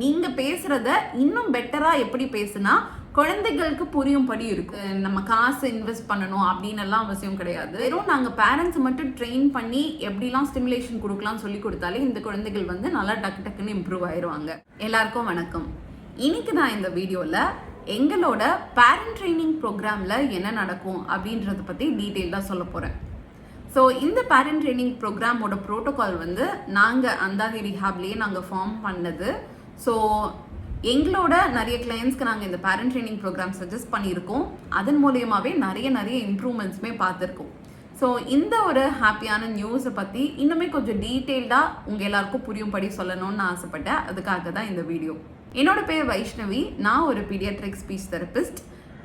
நீங்கள் பேசுகிறத இன்னும் பெட்டராக எப்படி பேசுனா குழந்தைகளுக்கு புரியும்படி இருக்கு. நம்ம காசு இன்வெஸ்ட் பண்ணணும் அப்படின்னு எல்லாம் அவசியம் கிடையாது. வெறும் நாங்கள் பேரண்ட்ஸ் மட்டும் ட்ரெயின் பண்ணி எப்படிலாம் ஸ்டிமுலேஷன் கொடுக்கலாம் சொல்லி கொடுத்தாலே இந்த குழந்தைகள் வந்து நல்லா டக்கு டக்குன்னு இம்ப்ரூவ் ஆயிடுவாங்க. எல்லாருக்கும் வணக்கம். இன்னைக்கு நான் இந்த வீடியோவில் எங்களோட பேரண்ட் ட்ரைனிங் ப்ரோக்ராமில் என்ன நடக்கும் அப்படின்றத பற்றி டீட்டெயிலாக சொல்ல போகிறேன். ஸோ இந்த பேரண்ட் ட்ரைனிங் ப்ரோக்ராமோட ப்ரோட்டோகால் வந்து நாங்கள் அந்தாதி ரிஹாப்லேயே நாங்கள் ஃபார்ம் பண்ணது. ஸோ எங்களோட நிறைய கிளையன்ஸ்க்கு நாங்கள் இந்த பேரண்ட் ட்ரைனிங் ப்ரோக்ராம் சஜஸ்ட் பண்ணியிருக்கோம். அதன் மூலியமாகவே நிறைய இம்ப்ரூவ்மெண்ட்ஸுமே பார்த்துருக்கோம். ஸோ இந்த ஒரு ஹாப்பியான நியூஸை பற்றி இன்னுமே கொஞ்சம் டீட்டெயில்டாக உங்கள் எல்லாருக்கும் புரியும்படி சொல்லணும்னு ஆசைப்பட்டேன். அதுக்காக தான் இந்த வீடியோ. என்னோட பேர் வைஷ்ணவி. நான் ஒரு பீடியாட்ரிக் ஸ்பீச் தெரபிஸ்ட்.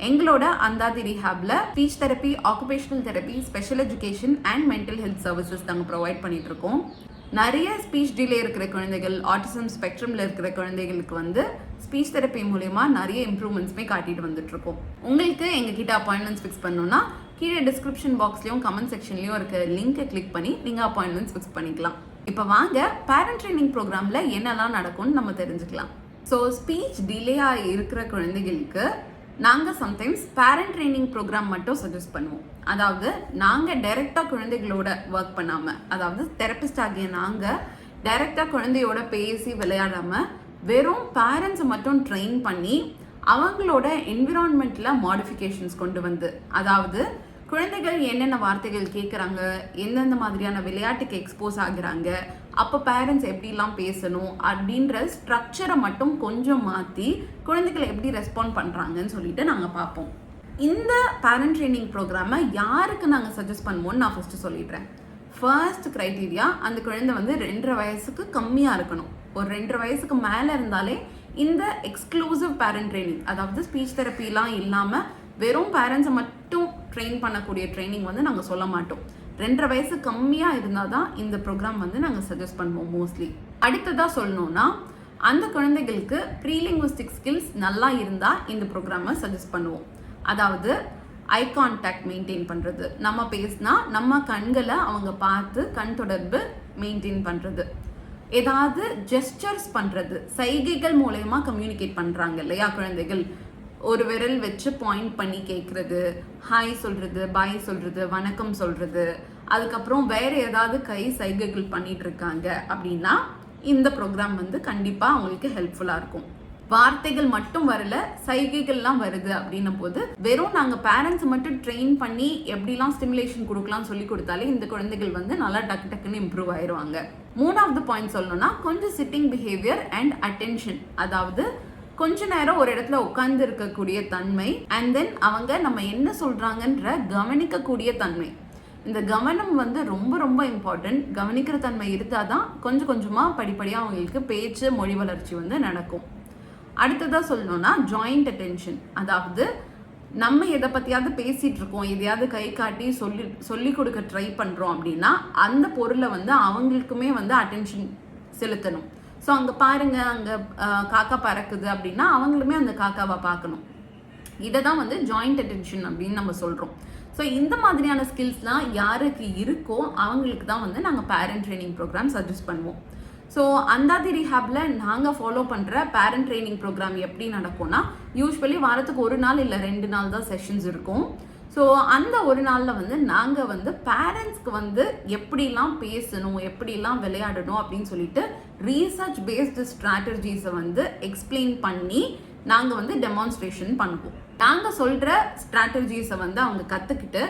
எங்களோட அந்தாதி ரிஹாப்ல speech therapy, occupational therapy, special education and mental health services நாங்கள் ப்ரொவைட் பண்ணிட்டு இருக்கோம். நிறைய ஸ்பீச் டிலே இருக்கிற குழந்தைகள், ஆட்டிசம் ஸ்பெக்ட்ரமில் இருக்கிற குழந்தைகளுக்கு வந்து ஸ்பீச் தெரப்பி மூலயமா நிறைய இம்ப்ரூவ்மெண்ட்ஸுமே காட்டிட்டு வந்துட்டு இருக்கோம். உங்களுக்கு எங்ககிட்ட அப்பாயின்மெண்ட்ஸ் ஃபிக்ஸ் பண்ணணும்னா கீழே டிஸ்கிரிப்ஷன் பாக்ஸ்லையும் கமெண்ட் செக்ஷன்லையும் இருக்க லிங்கை கிளிக் பண்ணி நீங்கள் அப்பாயின்மெண்ட்ஸ் ஃபிக்ஸ் பண்ணிக்கலாம். இப்போ வாங்க பேரண்ட் ட்ரைனிங் ப்ரோக்ராமில் என்னெல்லாம் நடக்கும்னு நம்ம தெரிஞ்சுக்கலாம். ஸோ ஸ்பீச் டிலேயாக இருக்கிற குழந்தைகளுக்கு நாங்கள் சம்டைம்ஸ் பேரண்ட் ட்ரைனிங் ப்ரோக்ராம் மட்டும் சஜஸ்ட் பண்ணுவோம். அதாவது நாங்கள் டைரெக்டாக குழந்தைகளோட ஒர்க் பண்ணாமல், அதாவது தெரபிஸ்ட் ஆகிய நாங்கள் டைரெக்டாக குழந்தையோட பேசி விளையாடாமல் வெறும் பேரண்ட்ஸை மட்டும் ட்ரெயின் பண்ணி அவங்களோட என்விரான்மெண்ட்டில் மாடிஃபிகேஷன்ஸ் கொண்டு வந்து, அதாவது குழந்தைகள் என்னென்ன வார்த்தைகள் கேட்குறாங்க, எந்தெந்த மாதிரியான விளையாட்டுக்கு எக்ஸ்போஸ் ஆகுறாங்க, அப்போ பேரண்ட்ஸ் எப்படிலாம் பேசணும் அப்படின்ற ஸ்ட்ரக்சரை மட்டும் கொஞ்சம் மாற்றி குழந்தைகளை எப்படி ரெஸ்பாண்ட் பண்ணுறாங்கன்னு சொல்லிட்டு நாங்கள் பார்ப்போம். இந்த பேரண்ட் ட்ரைனிங் ப்ரோக்ராமை யாருக்கு நாங்கள் சஜஸ்ட் பண்ணுவோம்னு நான் ஃபஸ்ட்டு சொல்லிடுறேன். ஃபர்ஸ்ட் க்ரைட்டீரியா, அந்த குழந்தை வந்து 2.5 வயசுக்கு கம்மியாக இருக்கணும். ஒரு 2.5 வயசுக்கு மேலே இருந்தாலே இந்த எக்ஸ்க்ளூசிவ் பேரண்ட் ட்ரைனிங், அதாவது ஸ்பீச் தெரப்பிலாம் இல்லாமல் வெறும் பேரண்ட்ஸை மட்டும் ட்ரெயின் பண்ணக்கூடிய ட்ரைனிங் வந்து நாங்கள் சொல்ல மாட்டோம். 2.5 வயசு கம்மியாக இருந்தால் தான் இந்த ப்ரோக்ராம் வந்து நாங்கள் சஜஸ்ட் பண்ணுவோம் மோஸ்ட்லி. அடுத்ததாக சொல்லணும்னா, அந்த குழந்தைகளுக்கு ப்ரீலிங்குவிஸ்டிக் ஸ்கில்ஸ் நல்லா இருந்தால் இந்த ப்ரோக்ராமை சஜஸ்ட் பண்ணுவோம். அதாவது ஐ கான்டாக்ட் மெயின்டைன் பண்ணுறது, நம்ம பேசினா நம்ம கண்களை அவங்க பார்த்து கண் தொடர்பு மெயின்டைன் பண்ணுறது, ஏதாவது ஜெஸ்டர்ஸ் பண்ணுறது, சைகைகள் மூலயமா கம்யூனிகேட் பண்ணுறாங்க இல்லையா குழந்தைகள், ஒரு விரல் வச்சு பாயிண்ட் பண்ணி கேட்குறது, ஹாய் சொல்கிறது, பாய் சொல்கிறது, வணக்கம் சொல்கிறது, அதுக்கப்புறம் வேறு ஏதாவது கை சைகைகள் பண்ணிட்டு இருக்காங்க அப்படின்னா இந்த ப்ரோக்ராம் வந்து கண்டிப்பாக அவங்களுக்கு ஹெல்ப்ஃபுல்லாக இருக்கும். வார்த்தைகள் மட்டும் வரல, சைகைகள்லாம் வருது அப்படின்னும் போது வெறும் நாங்கள் பேரண்ட்ஸ் மட்டும் ட்ரெயின் பண்ணி எப்படிலாம் ஸ்டிமுலேஷன் கொடுக்கலாம் சொல்லி கொடுத்தாலே இந்த குழந்தைகள் வந்து நல்லா டக்குன்னு இம்ப்ரூவ் ஆயிடுவாங்க. 3வது பாயிண்ட் சொல்லணும்னா, கொஞ்சம் சிட்டிங் பிஹேவியர் அண்ட் அட்டென்ஷன், அதாவது கொஞ்ச நேரம் ஒரு இடத்துல உட்கார்ந்து இருக்கக்கூடிய தன்மை, அண்ட் தென் அவங்க நம்ம என்ன சொல்றாங்கன்ற கவனிக்கக்கூடிய தன்மை. இந்த கவனம் வந்து ரொம்ப இம்பார்ட்டன்ட். கவனிக்கிற தன்மை இருந்தால் தான் கொஞ்சம் கொஞ்சமாக படிப்படியாக அவங்களுக்கு பேச்சு, மொழி வளர்ச்சி வந்து நடக்கும். அடுத்ததாக சொல்லணும்னா ஜாயிண்ட் அட்டென்ஷன், அதாவது நம்ம எதை பற்றியாவது பேசிகிட்டு இருக்கோம், எதையாவது கை காட்டி சொல்லி கொடுக்க ட்ரை பண்ணுறோம் அப்படின்னா அந்த பொருளை வந்து அவங்களுக்குமே வந்து அட்டென்ஷன் செலுத்தணும். ஸோ அங்கே பாருங்கள், அங்கே காக்கா பறக்குது அப்படின்னா அவங்களுமே அந்த காக்காவை பார்க்கணும். இதை தான் வந்து ஜாயிண்ட் அட்டென்ஷன் அப்படின்னு நம்ம சொல்கிறோம். ஸோ இந்த மாதிரியான ஸ்கில்ஸ்லாம் யாருக்கு இருக்கோ அவங்களுக்கு தான் வந்து நாங்கள் பேரண்ட் ட்ரைனிங் ப்ரோக்ராம் சஜஸ்ட் பண்ணுவோம். ஸோ அந்தாதி ரிஹாப்ல நாங்கள் ஃபாலோ பண்ணுற பேரண்ட் ட்ரைனிங் ப்ரோக்ராம் எப்படி நடக்கும்னா, யூஸ்வலி வாரத்துக்கு 1 நாள் இல்லை 2 நாள் தான் செஷன்ஸ் இருக்கும். ஸோ அந்த ஒரு நாளில் வந்து நாங்கள் வந்து பேரண்ட்ஸ்க்கு வந்து எப்படிலாம் பேசணும், எப்படிலாம் விளையாடணும் அப்படின்னு சொல்லிட்டு ரீசர்ச் பேஸ்டு ஸ்ட்ராட்டஜிஸை வந்து எக்ஸ்பிளைன் பண்ணி நாங்கள் வந்து டெமான்ஸ்ட்ரேஷன் பண்ணுவோம். நாங்கள் சொல்கிற ஸ்ட்ராட்டஜிஸை வந்து அவங்க கற்றுக்கிட்டு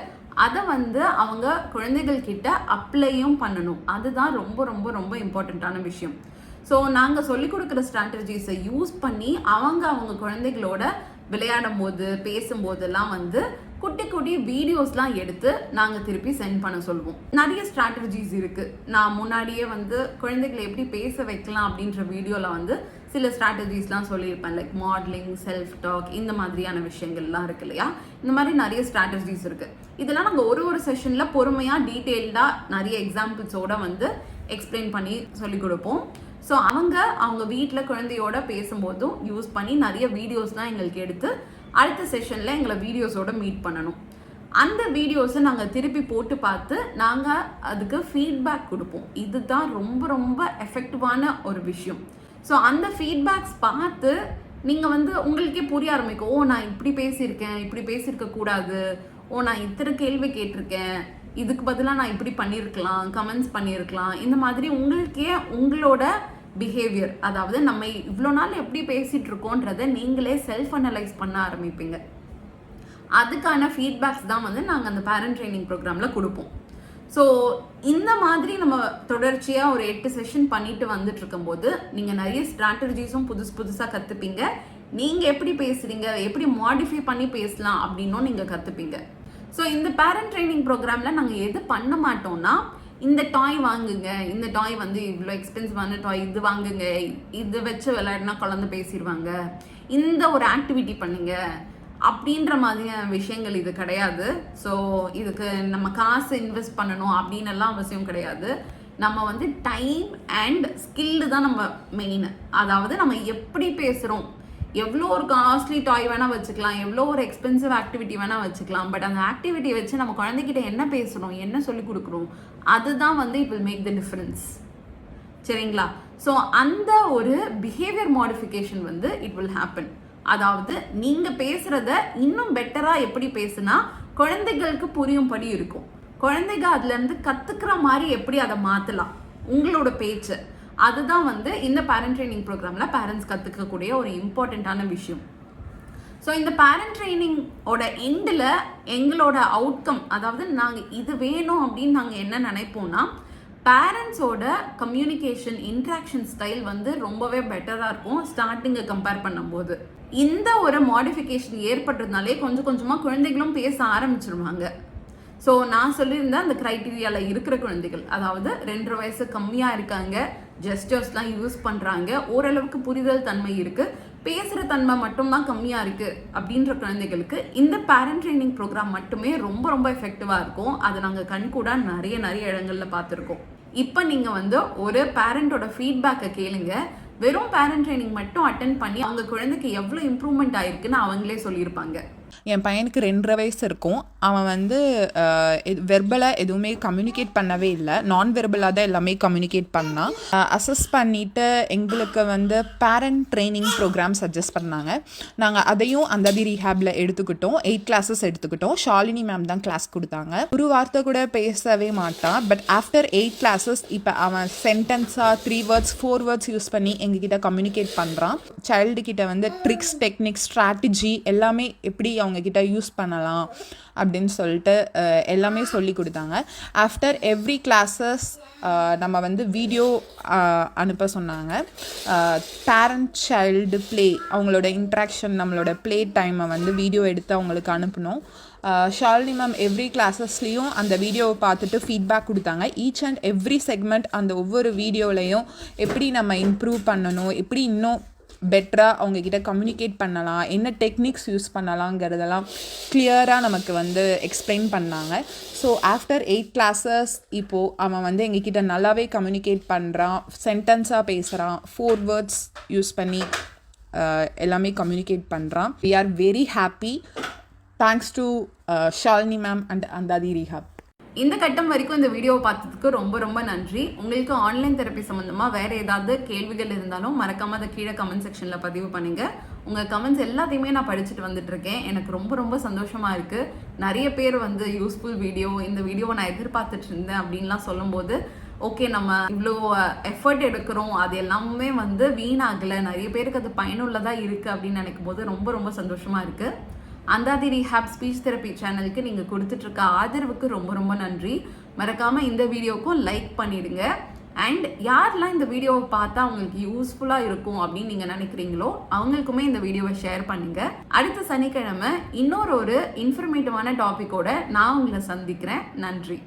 அதை வந்து அவங்க குழந்தைகள் கிட்ட அப்ளையும் பண்ணணும். அதுதான் ரொம்ப இம்பார்ட்டண்ட்டான விஷயம். ஸோ நாங்கள் சொல்லிக் கொடுக்குற ஸ்ட்ராட்டஜிஸை யூஸ் பண்ணி அவங்க குழந்தைகளோட விளையாடும் போது, பேசும்போதெல்லாம் வந்து குட்டி வீடியோஸ்லாம் எடுத்து நாங்கள் திருப்பி சென்ட் பண்ண சொல்லுவோம். நிறைய ஸ்ட்ராட்டஜிஸ் இருக்குது. நான் முன்னாடியே வந்து குழந்தைகளை எப்படி பேச வைக்கலாம் அப்படின்ற வீடியோவில் வந்து சில ஸ்ட்ராட்டஜிஸ்லாம் சொல்லியிருப்பேன். லைக் மாடலிங், செல்ஃப் டாக், இந்த மாதிரியான விஷயங்கள்லாம் இருக்கு இல்லையா. இந்த மாதிரி நிறைய ஸ்ட்ராட்டஜிஸ் இருக்குது. இதெல்லாம் நாங்கள் ஒரு செஷனில் பொறுமையாக டீட்டெயில்டாக நிறைய எக்ஸாம்பிள்ஸோட வந்து எக்ஸ்பிளைன் பண்ணி சொல்லிக் கொடுப்போம். ஸோ அவங்க வீட்டில் குழந்தையோட பேசும்போதும் யூஸ் பண்ணி நிறைய வீடியோஸ்லாம் எங்களுக்கு எடுத்து அடுத்த செஷனில் எங்களை வீடியோஸோட மீட் பண்ணணும். அந்த வீடியோஸை நாங்கள் திருப்பி போட்டு பார்த்து நாங்கள் அதுக்கு ஃபீட்பேக் கொடுப்போம். இதுதான் ரொம்ப எஃபெக்டிவான ஒரு விஷயம். ஸோ அந்த ஃபீட்பேக்ஸ் பார்த்து நீங்கள் வந்து உங்களுக்கே புரிய ஆரம்பிக்கும். ஓ, நான் இப்படி பேசியிருக்கேன், இப்படி பேசியிருக்க கூடாது, ஓ நான் இத்தனை கேள்வி கேட்டிருக்கேன், இதுக்கு பதிலாக நான் இப்படி பண்ணியிருக்கலாம், கமெண்ட்ஸ் பண்ணியிருக்கலாம். இந்த மாதிரி உங்களுக்கே உங்களோட பிஹேவியர், அதாவது நம்ம இவ்வளோ நாள் எப்படி பேசிகிட்டு இருக்கோன்றதை நீங்களே செல்ஃப் அனலைஸ் பண்ண ஆரம்பிப்பீங்க. அதுக்கான ஃபீட்பேக்ஸ் தான் வந்து நாங்கள் அந்த பேரண்ட் ட்ரைனிங் ப்ரோக்ராமில் கொடுப்போம். ஸோ இந்த மாதிரி நம்ம தொடர்ச்சியாக ஒரு 8 செஷன் பண்ணிட்டு வந்துட்டு இருக்கும்போது நீங்கள் நிறைய ஸ்ட்ராட்டஜிஸும் புதுசாக கற்றுப்பீங்க. நீங்கள் எப்படி பேசுகிறீங்க, எப்படி மாடிஃபை பண்ணி பேசலாம் அப்படின்னும் நீங்கள் கற்றுப்பீங்க. ஸோ இந்த பேரண்ட் ட்ரைனிங் ப்ரோக்ராமில் நாங்கள் எது பண்ண மாட்டோம்னா, இந்த டாய் வாங்குங்க, இந்த டாய் வந்து இவ்வளோ எக்ஸ்பென்சிவான டாய், இது வாங்குங்க, இது வச்சு விளையாடினா குழந்தை பேசிடுவாங்க, இந்த ஒரு ஆக்டிவிட்டி பண்ணுங்க அப்படின்ற மாதிரியான விஷயங்கள் இது கிடையாது. ஸோ இதுக்கு நம்ம காசு இன்வெஸ்ட் பண்ணணும் அப்படின்னு எல்லாம் அவசியம் கிடையாது. நம்ம வந்து டைம் அண்ட் ஸ்கில்லு தான் நம்ம மெயின். அதாவது நம்ம எப்படி பேசுகிறோம், எவ்வளோ ஒரு காஸ்ட்லி டாய் வேணால் வச்சுக்கலாம், எவ்வளோ ஒரு எக்ஸ்பென்சிவ் ஆக்டிவிட்டி வேணால் வச்சுக்கலாம், பட் அந்த ஆக்டிவிட்டியை வச்சு நம்ம குழந்தைகிட்ட என்ன பேசுகிறோம், என்ன சொல்லிக் கொடுக்குறோம், அதுதான் வந்து it will make the difference. சரிங்களா? ஸோ அந்த ஒரு பிஹேவியர் மாடிஃபிகேஷன் வந்து இட் வில் ஹேப்பன். அதாவது நீங்கள் பேசுகிறத இன்னும் பெட்டராக எப்படி பேசுனா குழந்தைகளுக்கு புரியும்படி இருக்கும், குழந்தைங்க அதுலேருந்து கற்றுக்கிற மாதிரி எப்படி அதை மாற்றலாம் உங்களோட பேச்சு. அதுதான் வந்து இந்த பேரண்ட் ட்ரைனிங் ப்ரோக்ராமில் பேரண்ட்ஸ் கற்றுக்கக்கூடிய ஒரு இம்பார்ட்டண்ட்டான விஷயம். ஸோ இந்த பேரண்ட் ட்ரைனிங்கோட எண்டில் எங்களோட அவுட்கம், அதாவது நாங்கள் இது வேணும் அப்படின்னு நாங்கள் என்ன நினைப்போம்னா, பேரண்ட்ஸோட கம்யூனிகேஷன் இன்ட்ராக்ஷன் ஸ்டைல் வந்து ரொம்பவே பெட்டராக இருக்கும் ஸ்டார்டிங்கை கம்பேர் பண்ணும்போது. இந்த ஒரு மாடிஃபிகேஷன் ஏற்பட்டதுனாலே கொஞ்சம் கொஞ்சமாக குழந்தைகளும் பேச ஆரம்பிச்சிருவாங்க. ஸோ நான் சொல்லியிருந்தேன், அந்த க்ரைட்டீரியாவில் இருக்கிற குழந்தைகள், அதாவது 2.5 வயசு கம்மியாக இருக்காங்க, ஜெஸ்டர்ஸ்லாம் யூஸ் பண்ணுறாங்க, ஓரளவுக்கு புரிதல் தன்மை இருக்குது, பேசுகிற தன்மை மட்டும்தான் கம்மியாக இருக்குது அப்படின்ற குழந்தைகளுக்கு இந்த பேரண்ட் ட்ரைனிங் ப்ரோக்ராம் மட்டுமே ரொம்ப ரொம்ப எஃபெக்டிவாக இருக்கும். அதை நாங்கள் கண்கூட நிறைய இடங்களில் பார்த்துருக்கோம். இப்போ நீங்கள் வந்து ஒரு பேரண்டோட ஃபீட்பேக்கை கேளுங்க. வெறும் பேரண்ட் ட்ரைனிங் மட்டும் அட்டென்ட் பண்ணி அவங்க குழந்தைக்கு எவ்வளோ இம்ப்ரூவ்மெண்ட் ஆயிருக்குன்னு அவங்களே சொல்லியிருப்பாங்க. என் பையனுக்கு 2.5 வயசு இருக்கும். அவன் வந்து வெர்பலாக எதுவுமே கம்யூனிகேட் பண்ணவே இல்லை, நான் வெர்பலாக தான் எல்லாமே கம்யூனிகேட் பண்ணான். அசஸ் பண்ணிவிட்டு எங்களுக்கு வந்து பேரண்ட் ட்ரைனிங் ப்ரோக்ராம் சஜஸ்ட் பண்ணாங்க. நாங்கள் அதையும் அந்தாதி ரீஹேபில் எடுத்துக்கிட்டோம். 8 கிளாஸஸ் எடுத்துக்கிட்டோம். ஷாலினி மேம் தான் கிளாஸ் கொடுத்தாங்க. ஒரு வார்த்தை கூட பேசவே மாட்டான். பட் ஆஃப்டர் 8 கிளாஸஸ் இப்போ அவன் சென்டென்ஸாக 3 வேர்ட்ஸ் 4 வேர்ட்ஸ் யூஸ் பண்ணி எங்ககிட்ட கம்யூனிகேட் பண்ணுறான். சைல்டுக்கிட்ட வந்து ட்ரிக்ஸ், டெக்னிக்ஸ், ஸ்ட்ராட்டஜி எல்லாமே எப்படி அவங்கக்கிட்ட யூஸ் பண்ணலாம் அப்படின்னு சொல்லிட்டு எல்லாமே சொல்லி கொடுத்தாங்க. ஆஃப்டர் எவ்ரி கிளாஸஸ் நம்ம வந்து வீடியோ அனுப்ப சொன்னாங்க. பேரண்ட் சைல்டு ப்ளே, அவங்களோட இன்ட்ராக்ஷன், நம்மளோட ப்ளே டைமை வந்து வீடியோ எடுத்து அவங்களுக்கு அனுப்பினோம். ஷாலினி மேம் எவ்ரி கிளாஸஸ்லேயும் அந்த வீடியோவை பார்த்துட்டு ஃபீட்பேக் கொடுத்தாங்க. ஈச் அண்ட் எவ்ரி செக்மெண்ட் அந்த ஒவ்வொரு வீடியோலையும் எப்படி நம்ம இம்ப்ரூவ் பண்ணணும், எப்படி இன்னும் பெட்டராக அவங்கக்கிட்ட கம்யூனிகேட் பண்ணலாம், என்ன டெக்னிக்ஸ் யூஸ் பண்ணலாங்கிறதெல்லாம் கிளியராக நமக்கு வந்து எக்ஸ்பிளைன் பண்ணாங்க. ஸோ ஆஃப்டர் 8 கிளாஸஸ் இப்போது அவன் வந்து எங்ககிட்ட நல்லாவே கம்யூனிகேட் பண்ணுறான், சென்டென்ஸாக பேசுகிறான், 4 வேர்ட்ஸ் யூஸ் பண்ணி எல்லாமே கம்யூனிகேட் பண்ணுறான். We are very happy. Thanks to Shalini ma'am and Anthathi rehab. இந்த கட்டம் வரைக்கும் இந்த வீடியோவை பார்த்ததுக்கு ரொம்ப ரொம்ப நன்றி. உங்களுக்கு ஆன்லைன் தெரப்பி சம்மந்தமாக வேறு ஏதாவது கேள்விகள் இருந்தாலும் மறக்காமல் அதை கீழே கமெண்ட் செக்ஷனில் பதிவு பண்ணுங்கள். உங்கள் கமெண்ட்ஸ் எல்லாத்தையுமே நான் படிச்சுட்டு வந்துட்டுருக்கேன். எனக்கு ரொம்ப ரொம்ப சந்தோஷமாக இருக்குது. நிறைய பேர் வந்து யூஸ்ஃபுல் வீடியோ, இந்த வீடியோவை நான் எதிர்பார்த்துட்டு இருந்தேன் அப்படின்லாம் சொல்லும்போது, ஓகே நம்ம இவ்வளோ எஃபர்ட் எடுக்கிறோம், அது எல்லாமே வந்து வீணாகலை, நிறைய பேருக்கு அது பயனுள்ளதாக இருக்குது அப்படின்னு நினைக்கும் போது ரொம்ப ரொம்ப சந்தோஷமாக இருக்குது. அந்தாதி ரீஹாப் ஸ்பீச் தெரப்பி சேனலுக்கு நீங்கள் கொடுத்துட்ருக்க ஆதரவுக்கு ரொம்ப ரொம்ப நன்றி. மறக்காமல் இந்த வீடியோவுக்கும் லைக் பண்ணிடுங்க. அண்ட் யாரெல்லாம் இந்த வீடியோவை பார்த்தா அவங்களுக்கு யூஸ்ஃபுல்லாக இருக்கும் அப்படின்னு நீங்கள் நினைக்கிறீங்களோ அவங்களுக்குமே இந்த வீடியோவை ஷேர் பண்ணுங்கள். அடுத்த சனிக்கிழமை இன்னொரு இன்ஃபர்மேட்டிவான டாப்பிக்கோட நான் உங்களை சந்திக்கிறேன். நன்றி.